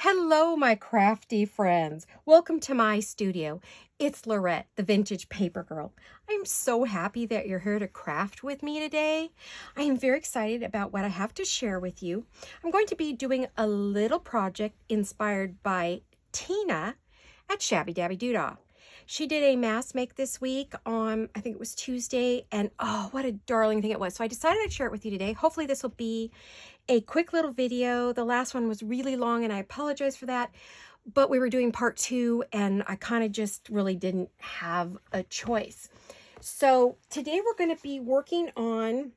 Hello, my crafty friends. Welcome to my studio. It's Laurette, the vintage paper girl. I'm so happy that you're here to craft with me today. I am very excited about what I have to share with you. I'm going to be doing a little project inspired by Tina at Shabbydabbydoodah. She did a mass make this week on, I think it was Tuesday, and oh, what a darling thing it was. So I decided I'd share it with you today. Hopefully this will be a quick little video. The last one was really long and I apologize for that, but we were doing part 2 and I kind of just really didn't have a choice. So today we're going to be working on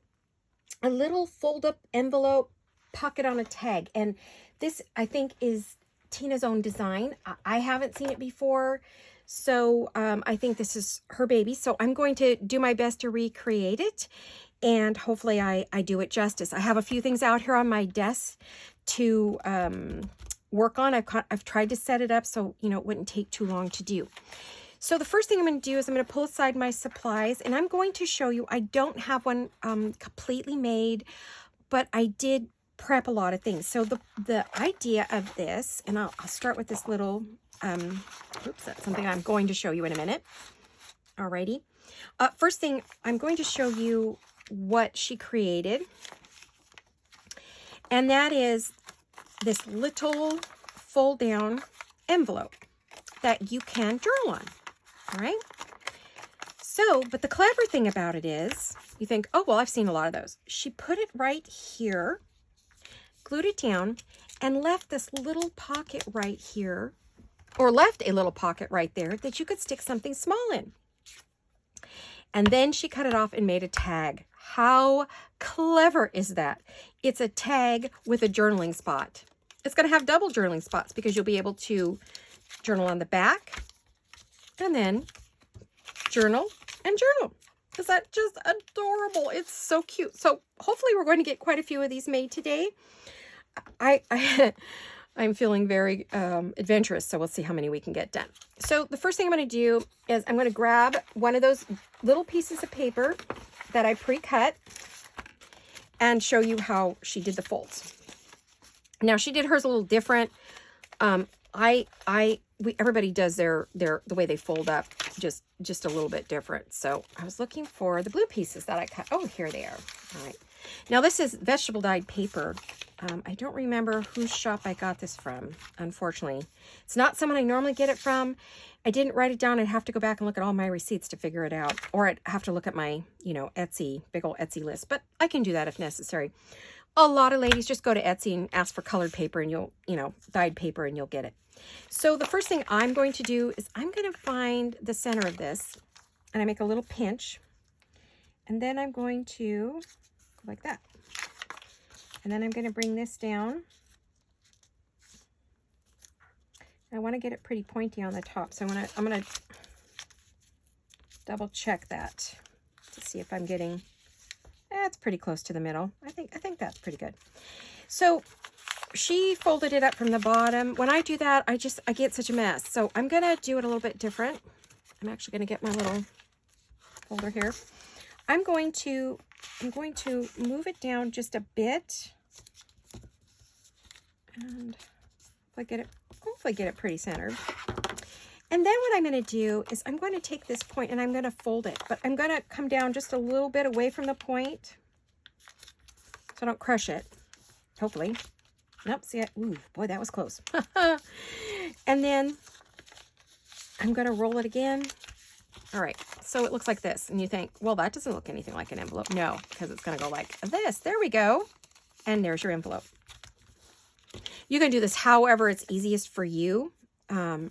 a little fold-up envelope pocket on a tag, and this I think is Tina's own design. I haven't seen it before, so I think this is her baby, so I'm going to do my best to recreate it, and hopefully I do it justice. I have a few things out here on my desk to work on. I've tried to set it up so, you know, it wouldn't take too long to do. So the first thing I'm going to do is I'm going to pull aside my supplies, and I'm going to show you, I don't have one completely made, but I did prep a lot of things. So the idea of this, and I'll start with this little, oops, that's something I'm going to show you in a minute. Alrighty. First thing, I'm going to show you what she created, and that is this little fold down envelope that you can journal on. All right. So, but the clever thing about it is, you think, oh, well, I've seen a lot of those. She put it right here, glued it down, and left this little pocket right here, or left a little pocket right there that you could stick something small in. And then she cut it off and made a tag. How clever is that? It's a tag with a journaling spot. It's going to have double journaling spots because you'll be able to journal on the back and then journal and journal. Is that just adorable? It's so cute. So hopefully we're going to get quite a few of these made today. I'm feeling very adventurous, so we'll see how many we can get done. So the first thing I'm going to do is I'm going to grab one of those little pieces of paper that I pre-cut and show you how she did the folds. Now she did hers a little different. Everybody does the way they fold up just a little bit different. So I was looking for the blue pieces that I cut. Oh, here they are. All right. Now this is vegetable dyed paper. I don't remember whose shop I got this from, unfortunately. It's not someone I normally get it from. I didn't write it down. I'd have to go back and look at all my receipts to figure it out. Or I'd have to look at my, you know, Etsy, big old Etsy list. But I can do that if necessary. A lot of ladies just go to Etsy and ask for colored paper and you'll, you know, dyed paper and you'll get it. So the first thing I'm going to do is I'm going to find the center of this. And I make a little pinch. And then I'm going to go like that. And then I'm going to bring this down. I want to get it pretty pointy on the top, so I'm going to double check that to see if I'm getting. It's pretty close to the middle. I think that's pretty good. So she folded it up from the bottom. When I do that, I get such a mess. So I'm going to do it a little bit different. I'm actually going to get my little folder here. I'm going to move it down just a bit, and hopefully get it pretty centered. And then what I'm going to do is I'm going to take this point and I'm going to fold it, but I'm going to come down just a little bit away from the point so I don't crush it, hopefully. Nope, see it? Ooh, boy, that was close. And then I'm going to roll it again. All right, so it looks like this, and you think, well, that doesn't look anything like an envelope. No, because it's going to go like this. There we go, and there's your envelope. You can do this however it's easiest for you. I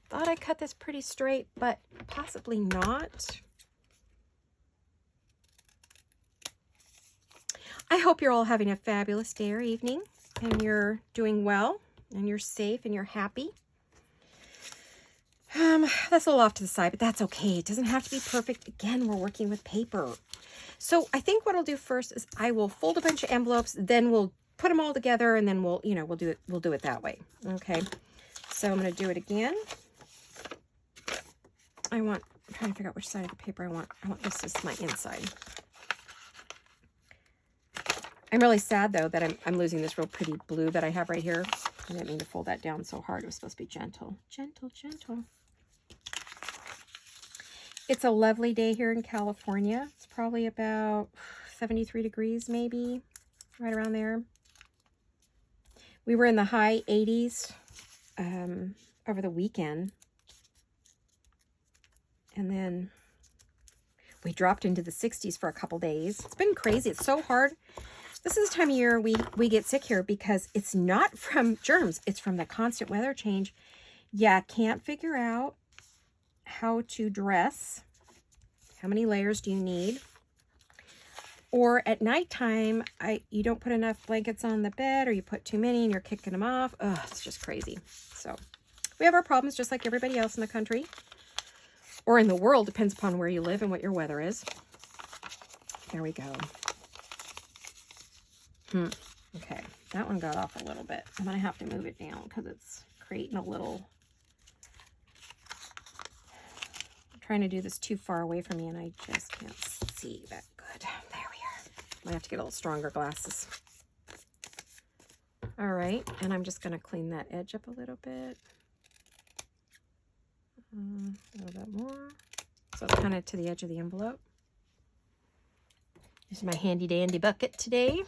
thought I cut this pretty straight, but possibly not. I hope you're all having a fabulous day or evening, and you're doing well, and you're safe, and you're happy. That's a little off to the side, but that's okay. It doesn't have to be perfect. Again, we're working with paper. So I think what I'll do first is I will fold a bunch of envelopes, then we'll put them all together, and then we'll do it that way. Okay. So I'm going to do it again. I'm trying to figure out which side of the paper I want. I want this as my inside. I'm really sad, though, that I'm losing this real pretty blue that I have right here. I didn't mean to fold that down so hard. It was supposed to be gentle. Gentle, gentle. It's a lovely day here in California. It's probably about 73 degrees, maybe, right around there. We were in the high 80s over the weekend. And then we dropped into the 60s for a couple days. It's been crazy. It's so hard. This is the time of year we get sick here because it's not from germs. It's from the constant weather change. Yeah, can't figure out how to dress. How many layers do you need? Or at nighttime, you don't put enough blankets on the bed, or you put too many and you're kicking them off. Ugh, it's just crazy. So we have our problems just like everybody else in the country. Or in the world, depends upon where you live and what your weather is. There we go. Okay, that one got off a little bit. I'm going to have to move it down because it's creating a little... I'm trying to do this too far away from me and I just can't see that good. There we are. I have to get a little stronger glasses. All right, and I'm just going to clean that edge up a little bit. A little bit more. So it's kind of to the edge of the envelope. This is my handy dandy bucket today.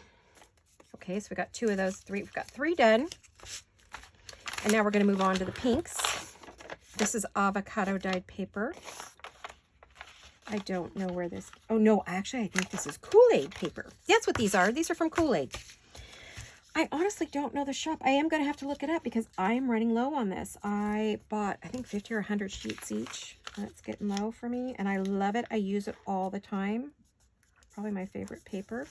Okay, so we got two of those, three. We've got three done. And now we're going to move on to the pinks. This is avocado dyed paper. I don't know where this... Oh, no, actually, I think this is Kool-Aid paper. That's what these are. These are from Kool-Aid. I honestly don't know the shop. I am going to have to look it up because I'm running low on this. I bought, I think, 50 or 100 sheets each. That's getting low for me, and I love it. I use it all the time. Probably my favorite paper.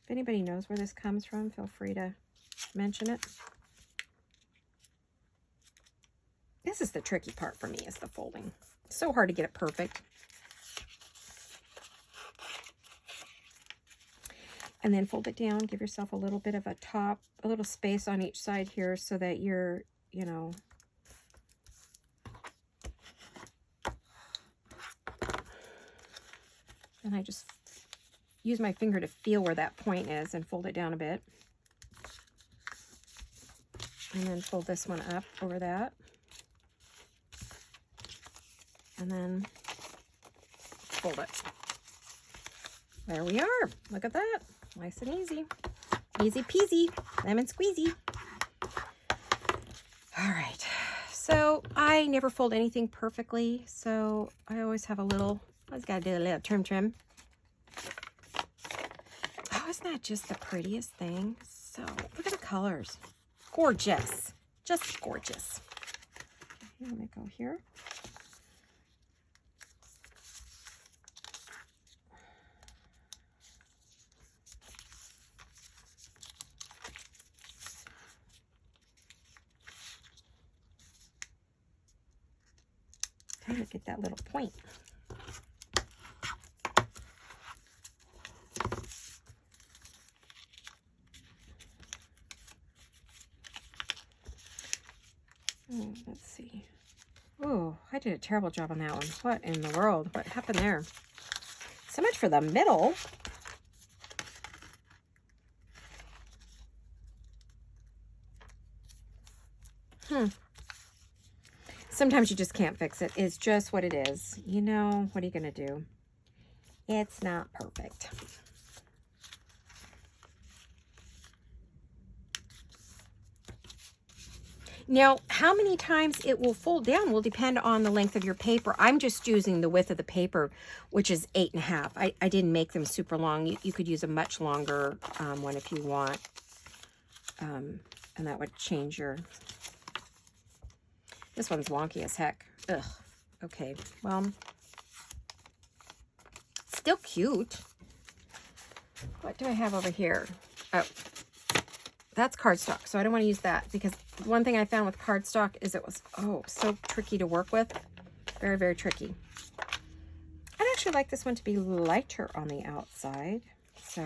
If anybody knows where this comes from, feel free to mention it. This is the tricky part for me, is the folding. It's so hard to get it perfect. And then fold it down. Give yourself a little bit of a top, a little space on each side here so that you're, you know, and I just use my finger to feel where that point is and fold it down a bit. And then fold this one up over that. And then fold it. There we are. Look at that. Nice and easy. Easy peasy. Lemon squeezy. All right. So I never fold anything perfectly. So I always have a little, I just got to do a little trim. Oh, isn't that just the prettiest thing? So look at the colors. Gorgeous. Just gorgeous. Let me go here. Trying to get that little point. Oh, let's see. Oh, I did a terrible job on that one. What in the world? What happened there? So much for the middle. Sometimes you just can't fix it. It's just what it is. You know, what are you going to do? It's not perfect. Now, how many times it will fold down will depend on the length of your paper. I'm just using the width of the paper, which is 8.5. I didn't make them super long. You could use a much longer one if you want. And that would change your... This one's wonky as heck. Ugh. Okay, well, still cute. What do I have over here? Oh, that's cardstock, so I don't want to use that because one thing I found with cardstock is it was, oh, so tricky to work with. Very, very tricky. I'd actually like this one to be lighter on the outside. So,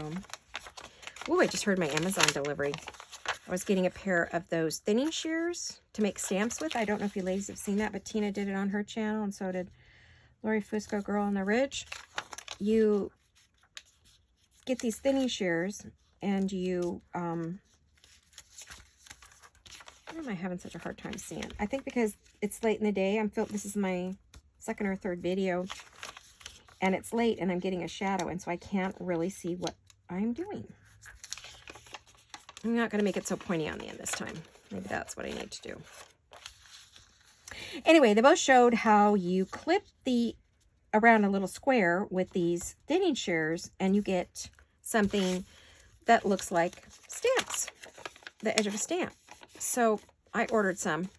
oh, I just heard my Amazon delivery. I was getting a pair of those thinning shears to make stamps with. I don't know if you ladies have seen that, but Tina did it on her channel, and so did Lori Fusco Girl on the Ridge. You get these thinning shears and you, why am I having such a hard time seeing? I think because it's late in the day. This is my second or third video, and it's late and I'm getting a shadow, and so I can't really see what I'm doing. I'm not going to make it so pointy on the end this time. Maybe that's what I need to do. Anyway, they both showed how you clip around a little square with these thinning shears, and you get something that looks like stamps, the edge of a stamp. So I ordered some.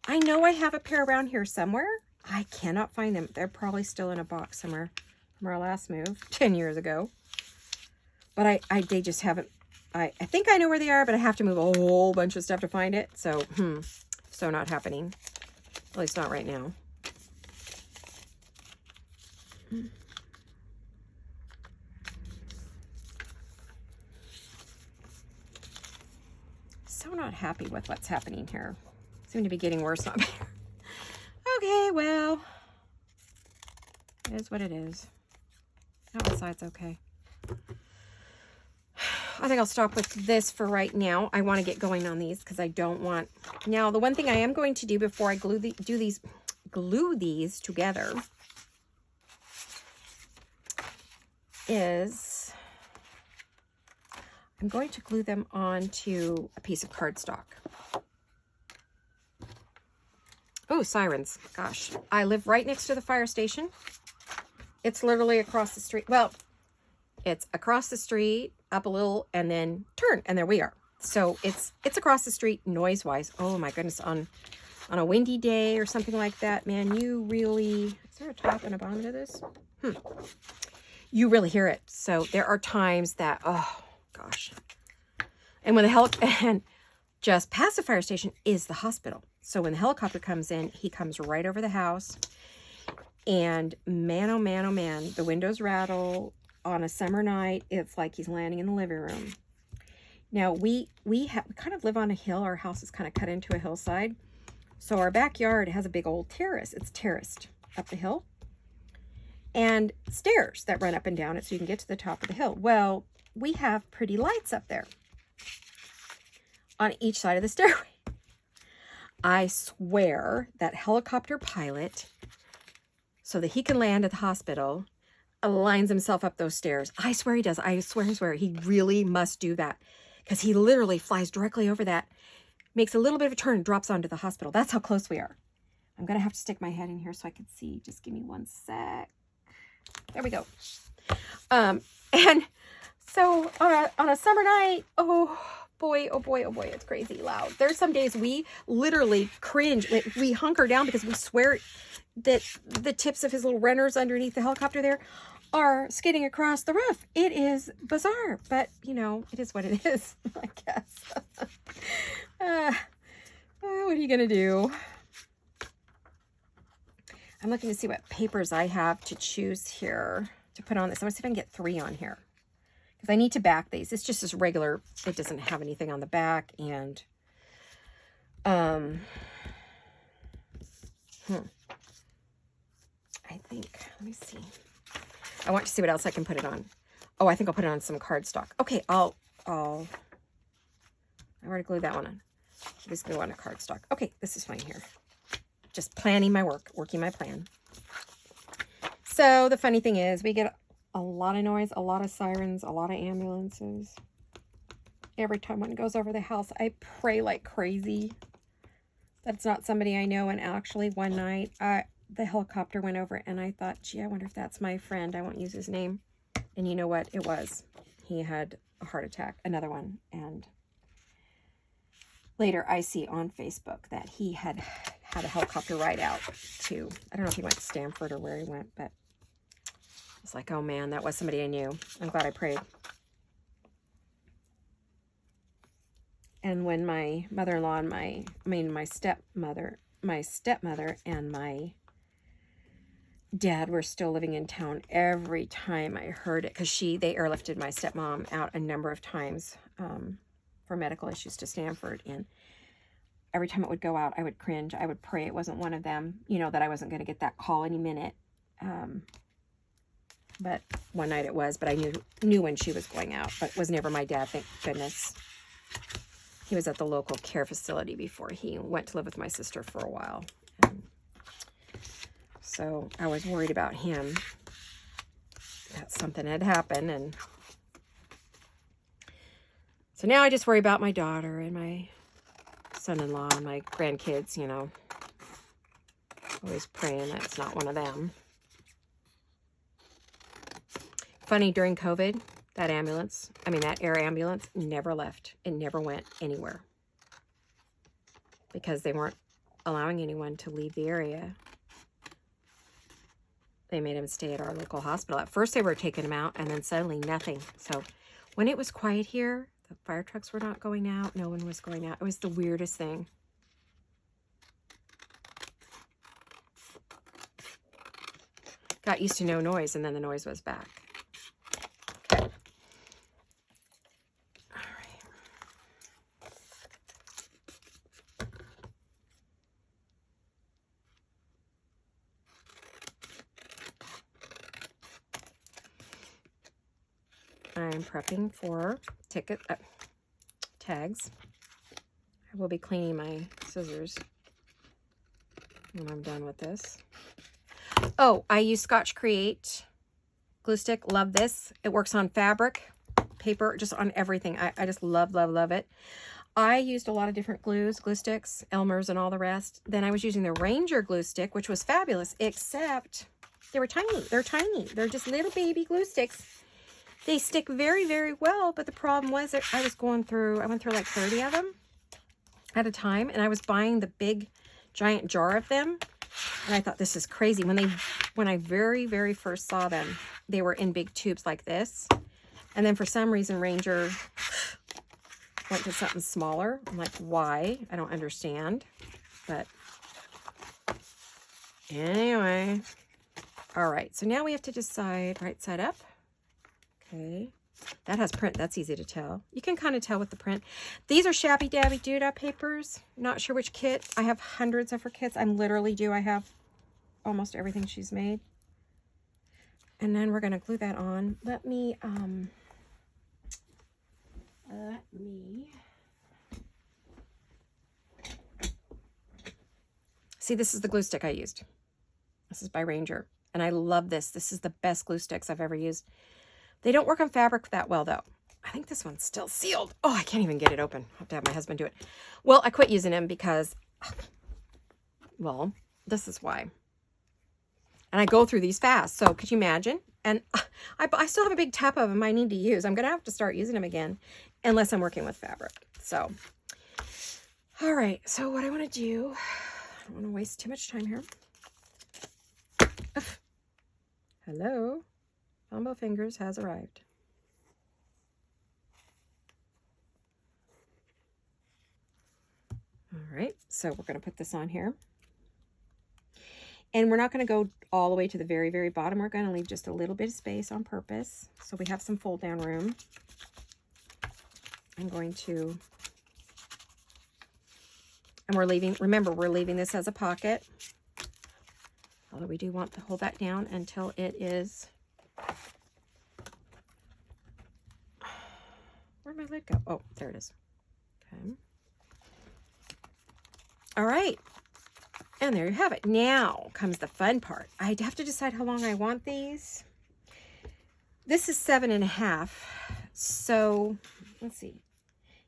I know I have a pair around here somewhere. I cannot find them. They're probably still in a box somewhere from our last move 10 years ago. But they just haven't. I think I know where they are, but I have to move a whole bunch of stuff to find it. So, so not happening. At least not right now. So not happy with what's happening here. Seem to be getting worse, not better. Okay, well, it is what it is. Outside's okay. I think I'll stop with this for right now. I want to get going on these because I don't want... Now, the one thing I am going to do before I glue these together is I'm going to glue them onto a piece of cardstock. Oh, sirens. Gosh, I live right next to the fire station. It's literally across the street. Well, it's across the street, up a little, and then turn, and there we are. So it's across the street noise-wise. Oh my goodness, on a windy day or something like that, man, you really... Is there a top and a bottom to this? You really hear it. So there are times that, oh gosh. And when and just past the fire station is the hospital. So when the helicopter comes in, he comes right over the house. And man, oh man, oh man, the windows rattle. On a summer night, it's like he's landing in the living room. Now, we kind of live on a hill. Our house is kind of cut into a hillside. So our backyard has a big old terrace. It's terraced up the hill. And stairs that run up and down it so you can get to the top of the hill. Well, we have pretty lights up there on each side of the stairway. I swear that helicopter pilot, so that he can land at the hospital, lines himself up those stairs. I swear he does. I swear. He really must do that because he literally flies directly over that, makes a little bit of a turn, and drops onto the hospital. That's how close we are. I'm going to have to stick my head in here so I can see. Just give me one sec. There we go. And so on a summer night, oh boy, it's crazy loud. There's some days we literally cringe. We hunker down because we swear that the tips of his little runners underneath the helicopter there are skidding across the roof. It is bizarre, but you know, it is what it is, I guess. What are you gonna do? I'm looking to see what papers I have to choose here to put on this. I'm gonna see if I can get 3 on here because I need to back these. It's just as regular. It doesn't have anything on the back, and I think, let me see. I want to see what else I can put it on. Oh, I think I'll put it on some cardstock. Okay, I already glued that one on. This glue on a cardstock. Okay, this is fine here. Just planning my work, working my plan. So the funny thing is we get a lot of noise, a lot of sirens, a lot of ambulances. Every time one goes over the house, I pray like crazy that it's not somebody I know. And actually one night, the helicopter went over and I thought, gee, I wonder if that's my friend. I won't use his name. And you know what? It was. He had a heart attack, another one. And later I see on Facebook that he had a helicopter ride out to, I don't know if he went to Stanford or where he went, but I was like, oh man, that was somebody I knew. I'm glad I prayed. And when my mother-in-law and my stepmother and my dad were still living in town, every time I heard it, because they airlifted my stepmom out a number of times for medical issues to Stanford, and every time it would go out, I would cringe. I would pray it wasn't one of them, you know, that I wasn't going to get that call any minute. But one night it was, but I knew when she was going out. But it was never my dad, thank goodness. He was at the local care facility before he went to live with my sister for a while. And so I was worried about him, that something had happened. And so now I just worry about my daughter and my son-in-law and my grandkids, you know. Always praying that it's not one of them. Funny, during COVID, that air ambulance never left. It never went anywhere. Because they weren't allowing anyone to leave the area. They made him stay at our local hospital. At first they were taking him out, and then suddenly nothing. So when it was quiet here, the fire trucks were not going out. No one was going out. It was the weirdest thing. Got used to no noise, and then the noise was back. I'm prepping for tags. I will be cleaning my scissors when I'm done with this. Oh, I use Scotch Create glue stick. Love this. It works on fabric, paper, just on everything. I just love, love, love it. I used a lot of different glue sticks, Elmer's and all the rest. Then I was using the Ranger glue stick, which was fabulous, except they were tiny. They're tiny. They're just little baby glue sticks. They stick very, very well, but the problem was that I went through like 30 of them at a time, and I was buying the big, giant jar of them, and I thought, this is crazy. When I very, very first saw them, they were in big tubes like this, and then for some reason, Ranger went to something smaller. I'm like, why? I don't understand, but anyway. All right, so now we have to decide right side up. Okay, that has print. That's easy to tell. You can kind of tell with the print. These are Shabbydabbydoodah papers. Not sure which kit. I have hundreds of her kits. I have almost everything she's made. And then we're going to glue that on. Let me see, this is the glue stick I used. This is by Ranger. And I love this. This is the best glue sticks I've ever used. They don't work on fabric that well, though. I think this one's still sealed. Oh, I can't even get it open. I'll have to have my husband do it. Well, I quit using them because, well, this is why. And I go through these fast. So could you imagine? And I still have a big tub of them I need to use. I'm going to have to start using them again unless I'm working with fabric. So, all right. So what I want to do, I don't want to waste too much time here. Hello. Combo Fingers has arrived. All right, so we're going to put this on here. And we're not going to go all the way to the very, very bottom. We're going to leave just a little bit of space on purpose. So we have some fold down room. I'm going to, and remember, we're leaving this as a pocket. Although we do want to hold that down until it is, where'd my lid go? Oh, there it is. Okay. All right. And there you have it. Now comes the fun part. I have to decide how long I want these. This is 7.5. So let's see.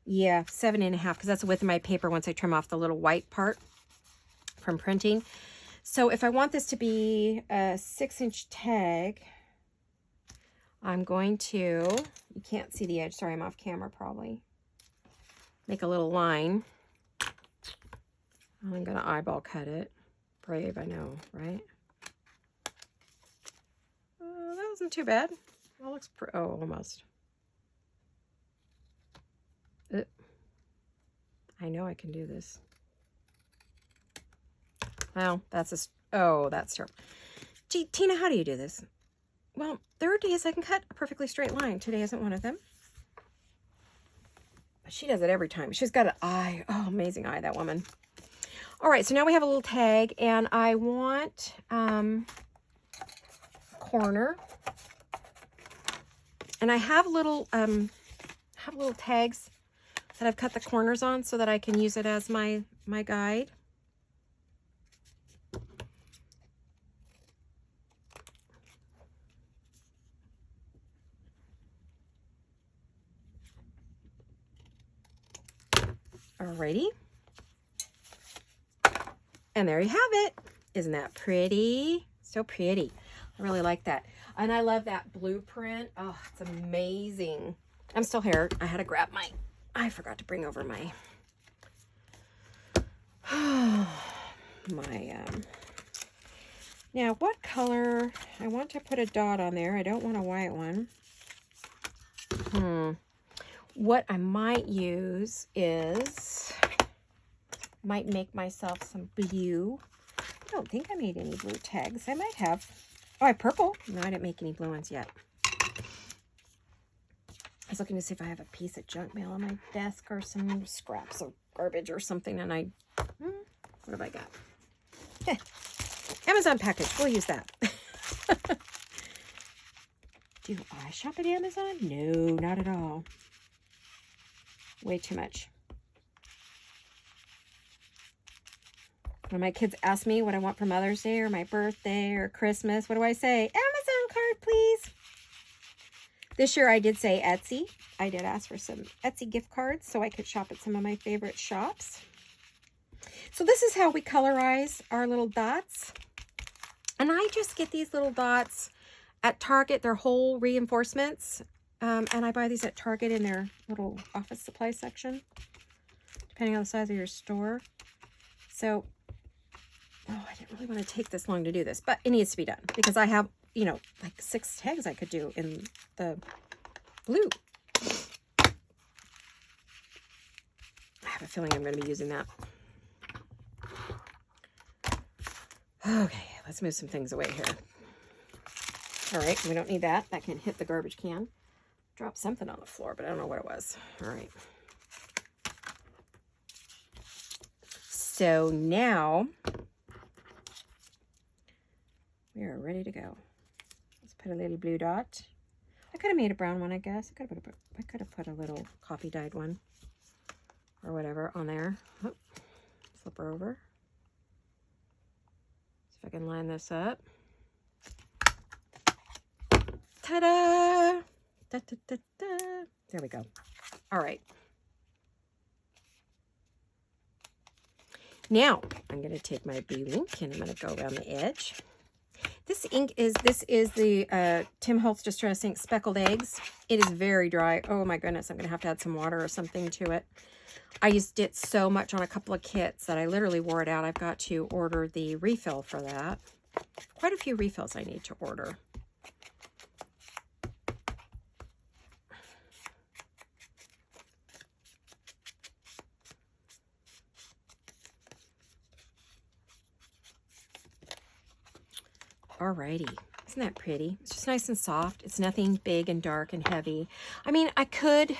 Yeah, 7.5, because that's the width of my paper once I trim off the little white part from printing. So if I want this to be a 6-inch tag, I'm going to, you can't see the edge, sorry, I'm off camera probably, make a little line. I'm going to eyeball cut it. Brave, I know, right? That wasn't too bad. That looks oh, almost. I know I can do this. Well, that's that's terrible. Gee, Tina, how do you do this? Well, there are days I can cut a perfectly straight line. Today isn't one of them. But she does it every time. She's got an eye. Oh, amazing eye, that woman. All right, so now we have a little tag, and I want corner. And I have little tags that I've cut the corners on so that I can use it as my guide. Alrighty. And there you have it. Isn't that pretty? So pretty. I really like that. And I love that blueprint. Oh, it's amazing. I'm still here. I had to grab I forgot to bring over my, now what color? I want to put a dot on there. I don't want a white one. What I might use is, might make myself some blue. I don't think I made any blue tags. I might have. Oh, I have purple. No, I didn't make any blue ones yet. I was looking to see if I have a piece of junk mail on my desk or some scraps of garbage or something. And what have I got? Amazon package. We'll use that. Do I shop at Amazon? No, not at all. Way too much. When my kids ask me what I want for Mother's Day or my birthday or Christmas, what do I say? Amazon card, please. This year I did say Etsy. I did ask for some Etsy gift cards so I could shop at some of my favorite shops. So this is how we colorize our little dots. And I just get these little dots at Target. They're whole reinforcements. And I buy these at Target in their little office supply section, depending on the size of your store. So, oh, I didn't really want to take this long to do this, but it needs to be done because I have, you know, like 6 tags I could do in the blue. I have a feeling I'm going to be using that. Okay, let's move some things away here. All right, we don't need that. That can hit the garbage can. Dropped something on the floor, but I don't know what it was. All right. So now we are ready to go. Let's put a little blue dot. I could have made a brown one, I guess. I could have put a little coffee dyed one or whatever on there. Oh, flip her over. See if I can line this up. Ta-da! Da, da, da, da. There we go. All right. Now I'm going to take my blue ink and I'm going to go around the edge. This is the Tim Holtz Distress Ink Speckled Eggs. It is very dry. Oh my goodness, I'm going to have to add some water or something to it. I used it so much on a couple of kits that I literally wore it out. I've got to order the refill for that. Quite a few refills I need to order. Alrighty, isn't that pretty? It's just nice and soft. It's nothing big and dark and heavy. I mean, I could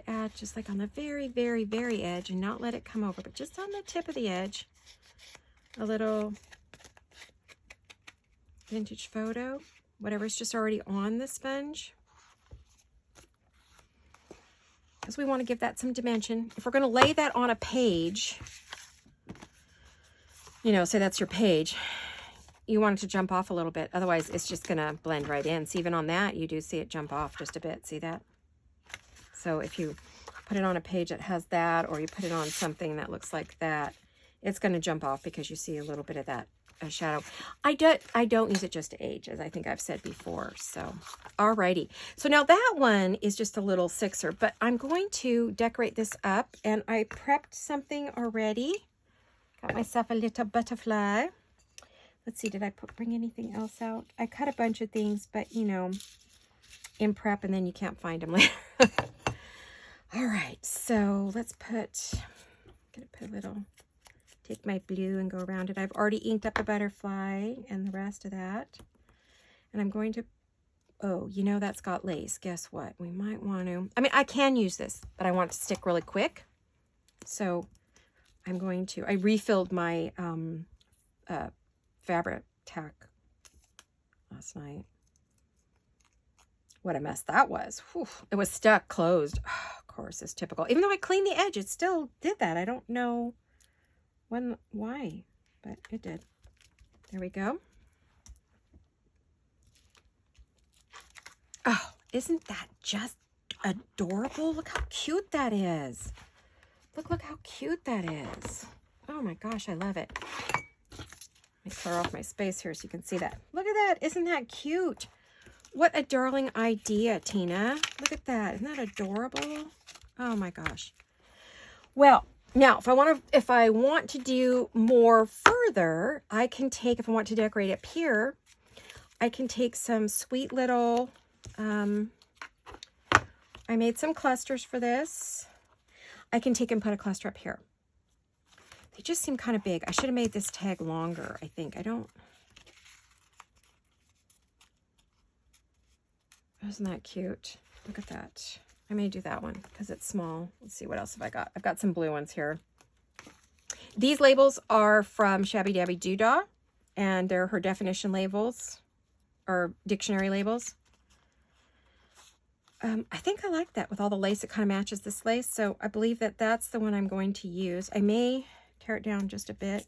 add just like on the very, very, very edge and not let it come over, but just on the tip of the edge, a little vintage photo, whatever's just already on the sponge. Because we want to give that some dimension. If we're going to lay that on a page, you know, say that's your page, you want it to jump off a little bit. Otherwise, it's just going to blend right in. So even on that, you do see it jump off just a bit. See that? So if you put it on a page that has that, or you put it on something that looks like that, it's going to jump off because you see a little bit of that shadow. I don't use it just to age, as I think I've said before. So, alrighty. So now that one is just a little sixer, but I'm going to decorate this up, and I prepped something already. Got myself a little butterfly. Let's see, did I bring anything else out? I cut a bunch of things, but you know, in prep, and then you can't find them later. All right, so let's put, I'm gonna put a little, take my blue and go around it. I've already inked up a butterfly and the rest of that. And I'm going to, oh, you know, that's got lace. Guess what? We might want to, I mean, I can use this, but I want it to stick really quick. So I'm going to, I refilled my fabric tack last night. what a mess that was. Whew. It was stuck closed. Oh, of course, it's typical. Even though I cleaned the edge, it still did that. I don't know why, but it did. There we go. Oh, isn't that just adorable? Look how cute that is. Look how cute that is. Oh my gosh, I love it. Let me clear off my space here so you can see that. Look at that. Isn't that cute? What a darling idea, Tina. Look at that. Isn't that adorable? Oh my gosh. Well, now if I want to do more further, I can take, if I want to decorate up here, I can take some sweet little, I made some clusters for this. I can take and put a cluster up here. They just seem kind of big. I should have made this tag longer, I think. Isn't that cute? Look at that. I may do that one because it's small. Let's see, what else have I got? I've got some blue ones here. These labels are from Shabbydabbydoodah, and they're her definition labels, or dictionary labels. I think I like that with all the lace. It kind of matches this lace, so I believe that that's the one I'm going to use. I may tear it down just a bit.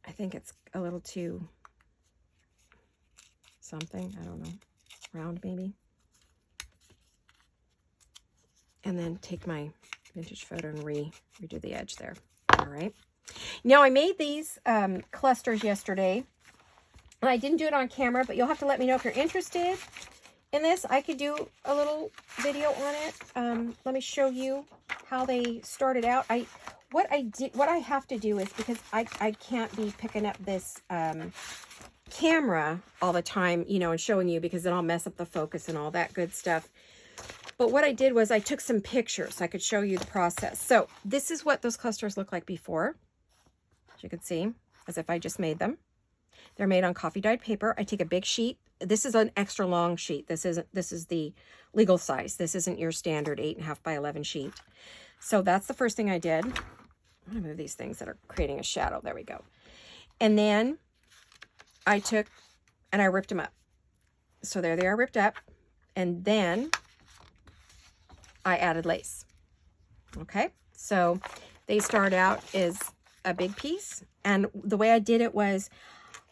I think it's a little too something, I don't know, round maybe. And then take my vintage photo and redo the edge there. All right. Now I made these clusters yesterday, and I didn't do it on camera, but you'll have to let me know if you're interested in this. I could do a little video on it. Let me show you how they started out. What I have to do is, because I can't be picking up this camera all the time, you know, and showing you, because then I'll mess up the focus and all that good stuff. But what I did was I took some pictures so I could show you the process. So this is what those clusters look like before, as you can see, as if I just made them. They're made on coffee dyed paper. I take a big sheet. This is an extra long sheet. This is the legal size. This isn't your standard 8.5 by 11 sheet. So that's the first thing I did. I'm gonna move these things that are creating a shadow. There we go. And then I took and I ripped them up. So there they are, ripped up. And then I added lace. Okay, so they start out as a big piece. And the way I did it was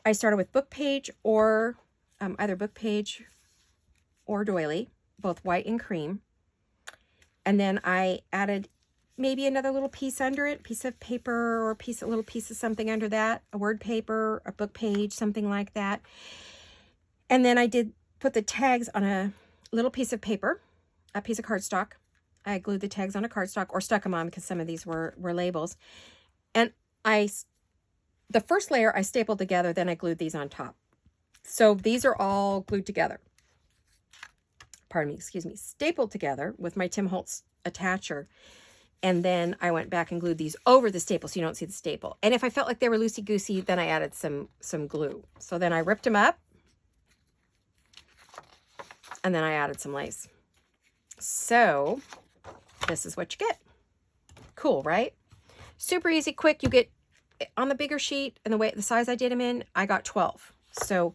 I started with book page, or either book page or doily, both white and cream. And then I added maybe another little piece under it, piece of paper, or a little piece of something under that, a word paper, a book page, something like that. And then I put the tags on a little piece of paper, a piece of cardstock. I glued the tags on a cardstock, or stuck them on, because some of these were labels. And the first layer I stapled together, then I glued these on top. So these are all glued together. Pardon me, excuse me, stapled together with my Tim Holtz attacher. And then I went back and glued these over the staple so you don't see the staple. And if I felt like they were loosey-goosey, then I added some glue. So then I ripped them up, and then I added some lace. So this is what you get. Cool, right? Super easy, quick. You get on the bigger sheet, and the size I did them in, I got 12. So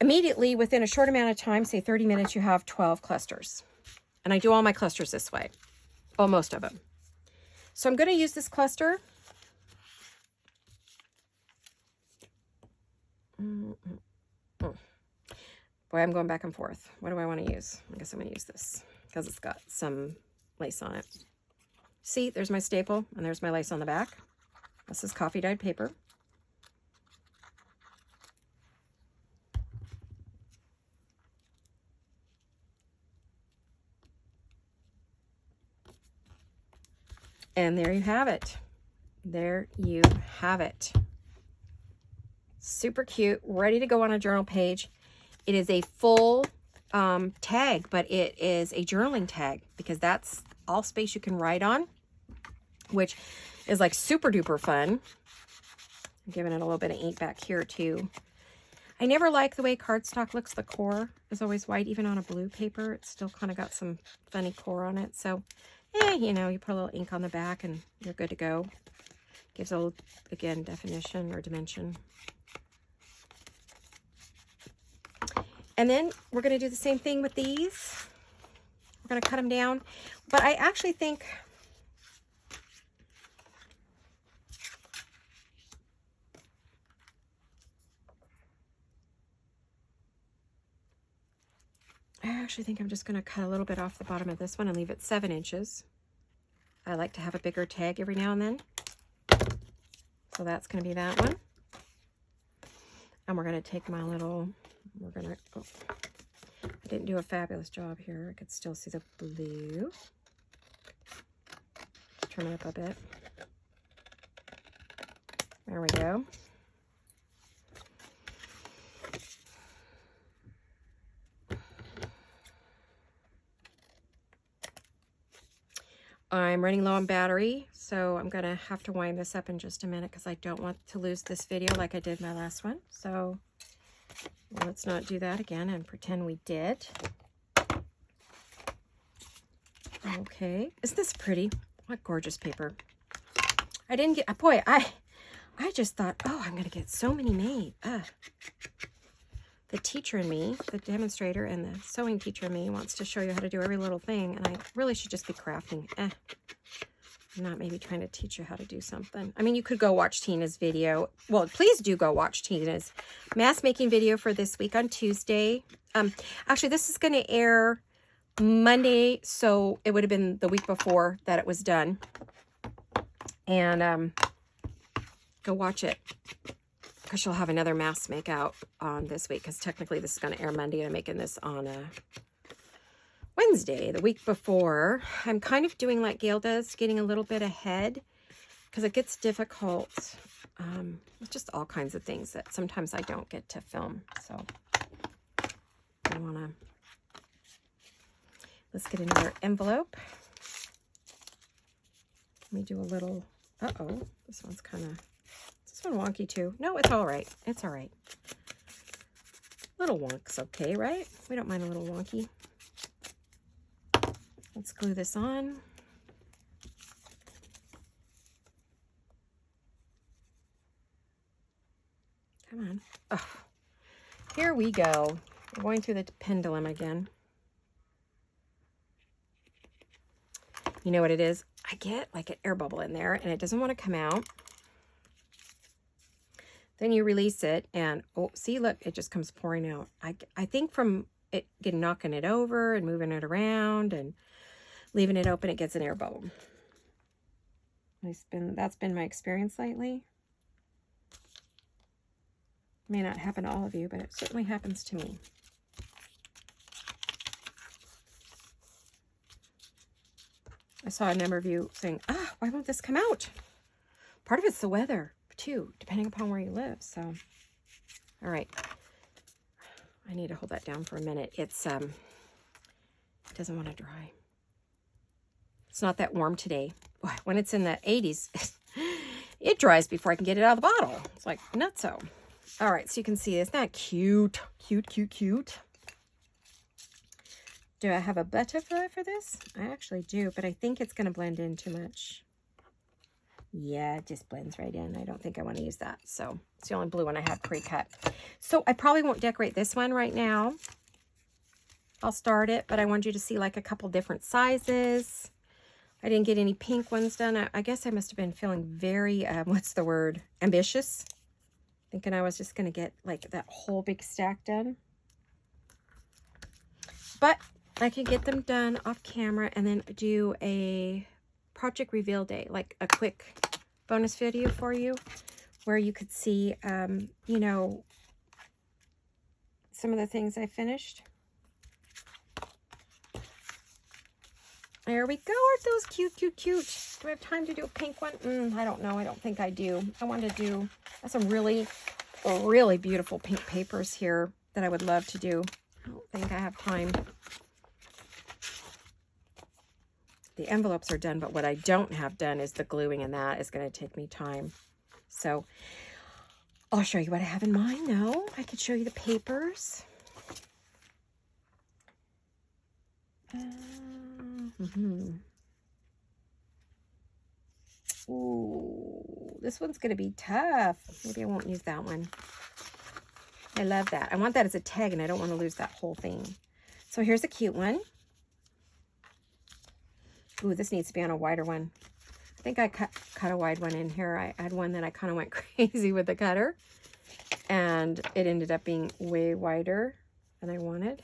immediately, within a short amount of time, say 30 minutes, you have 12 clusters. And I do all my clusters this way. Well, most of them. So I'm going to use this cluster. Boy, I'm going back and forth. What do I want to use? I guess I'm going to use this because it's got some lace on it. See, there's my staple, and there's my lace on the back. This is coffee dyed paper. And there you have it. There you have it. Super cute, ready to go on a journal page. It is a full tag, but it is a journaling tag, because that's all space you can write on, which is like super duper fun. I'm giving it a little bit of ink back here too. I never like the way cardstock looks. The core is always white, even on a blue paper. It's still kind of got some funny core on it. So, you know, you put a little ink on the back and you're good to go. Gives a little, again, definition or dimension. And then we're going to do the same thing with these. We're going to cut them down. But I actually think I'm just going to cut a little bit off the bottom of this one and leave it 7 inches. I like to have a bigger tag every now and then. So that's going to be that one. And we're going to take my little, oh, I didn't do a fabulous job here. I could still see the blue. Turn it up a bit. There we go. I'm running low on battery, so I'm going to have to wind this up in just a minute because I don't want to lose this video like I did my last one. So let's not do that again and pretend we did. Okay. Isn't this pretty? What gorgeous paper. I didn't get, boy, I just thought, oh, I'm going to get so many made. The teacher in me, the demonstrator and the sewing teacher in me wants to show you how to do every little thing, and I really should just be crafting. I'm not maybe trying to teach you how to do something. I mean, you could go watch Tina's video. Well, please do go watch Tina's mask making video for this week on Tuesday. Actually, this is going to air Monday, so it would have been the week before that it was done. And go watch it, because she'll have another mask make out on this week, because technically this is going to air Monday, and I'm making this on Wednesday, the week before. I'm kind of doing like Gail does, getting a little bit ahead, because it gets difficult with just all kinds of things that sometimes I don't get to film. So I want to, let's get another envelope. Let me do a little, uh-oh, this one's kind of, this one wonky too. No, it's all right. It's all right. Little wonk's okay, right? We don't mind a little wonky. Let's glue this on. Come on. Oh, here we go. We're going through the pendulum again. You know what it is? I get like an air bubble in there, and it doesn't want to come out. Then you release it, and oh, see, look, it just comes pouring out. I think from it knocking it over and moving it around and leaving it open, it gets an air bubble. That's been my experience lately. May not happen to all of you, but it certainly happens to me. I saw a number of you saying, why won't this come out? Part of it's the weather too, depending upon where you live. So, all right. I need to hold that down for a minute. It's, it doesn't want to dry. It's not that warm today. Boy, when it's in the 80s, it dries before I can get it out of the bottle. It's like nutso. All right, so you can see, isn't that cute? Cute, cute, cute. Do I have a butterfly for this? I actually do, but I think it's going to blend in too much. Yeah, it just blends right in. I don't think I want to use that. So it's the only blue one I have pre-cut. So I probably won't decorate this one right now. I'll start it, but I want you to see like a couple different sizes. I didn't get any pink ones done. I guess I must have been feeling very, what's the word? Ambitious. Thinking I was just going to get like that whole big stack done. But I can get them done off camera and then do a project reveal day, like a quick bonus video for you where you could see, you know, some of the things I finished. There we go. Aren't those cute, cute, cute? Do I have time to do a pink one? I don't know. I don't think I do. I want to do some really, really beautiful pink papers here that I would love to do. I don't think I have time. The envelopes are done, but what I don't have done is the gluing, and that is going to take me time. So I'll show you what I have in mind, though. I could show you the papers. Ooh, this one's going to be tough. Maybe I won't use that one. I love that. I want that as a tag, and I don't want to lose that whole thing. So here's a cute one. Ooh, this needs to be on a wider one. I think I cut a wide one in here. I had one that I kind of went crazy with the cutter, and it ended up being way wider than I wanted.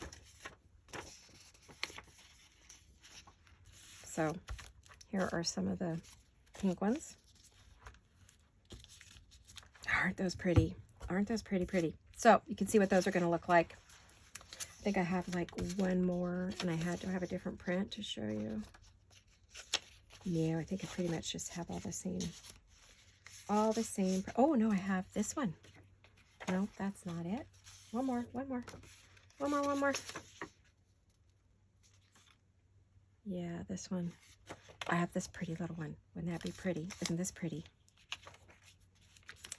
So here are some of the pink ones. Aren't those pretty? Aren't those pretty? So you can see what those are going to look like. I think I have like one more, and I had to have a different print to show you. Yeah, I think I pretty much just have all the same. Oh, no, I have this one. No, that's not it. One more. Yeah, this one. I have this pretty little one. Wouldn't that be pretty? Isn't this pretty?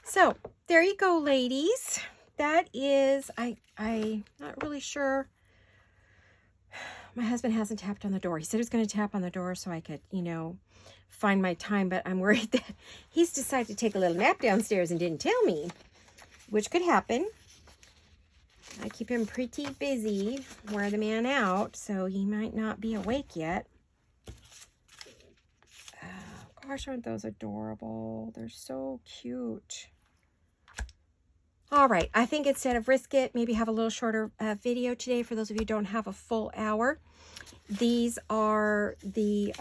So, there you go, ladies. That is, I'm not really sure. My husband hasn't tapped on the door. He said he was going to tap on the door so I could, you know, find my time, but I'm worried that he's decided to take a little nap downstairs and didn't tell me, which could happen. I keep him pretty busy, wear the man out, so he might not be awake yet. Oh, gosh, aren't those adorable? They're so cute. All right, I think instead of risk it, maybe have a little shorter video today for those of you who don't have a full hour. These are the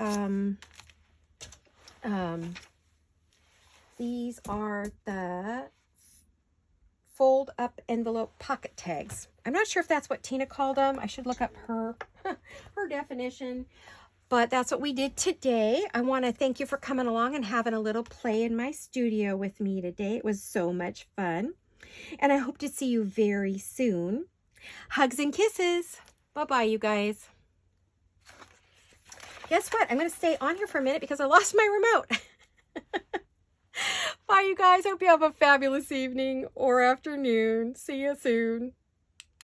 fold up envelope pocket tags. I'm not sure if that's what Tina called them. I should look up her her definition. But that's what we did today. I want to thank you for coming along and having a little play in my studio with me today. It was so much fun. And I hope to see you very soon. Hugs and kisses. Bye-bye, you guys. Guess what? I'm going to stay on here for a minute because I lost my remote. Bye, you guys. Hope you have a fabulous evening or afternoon. See you soon.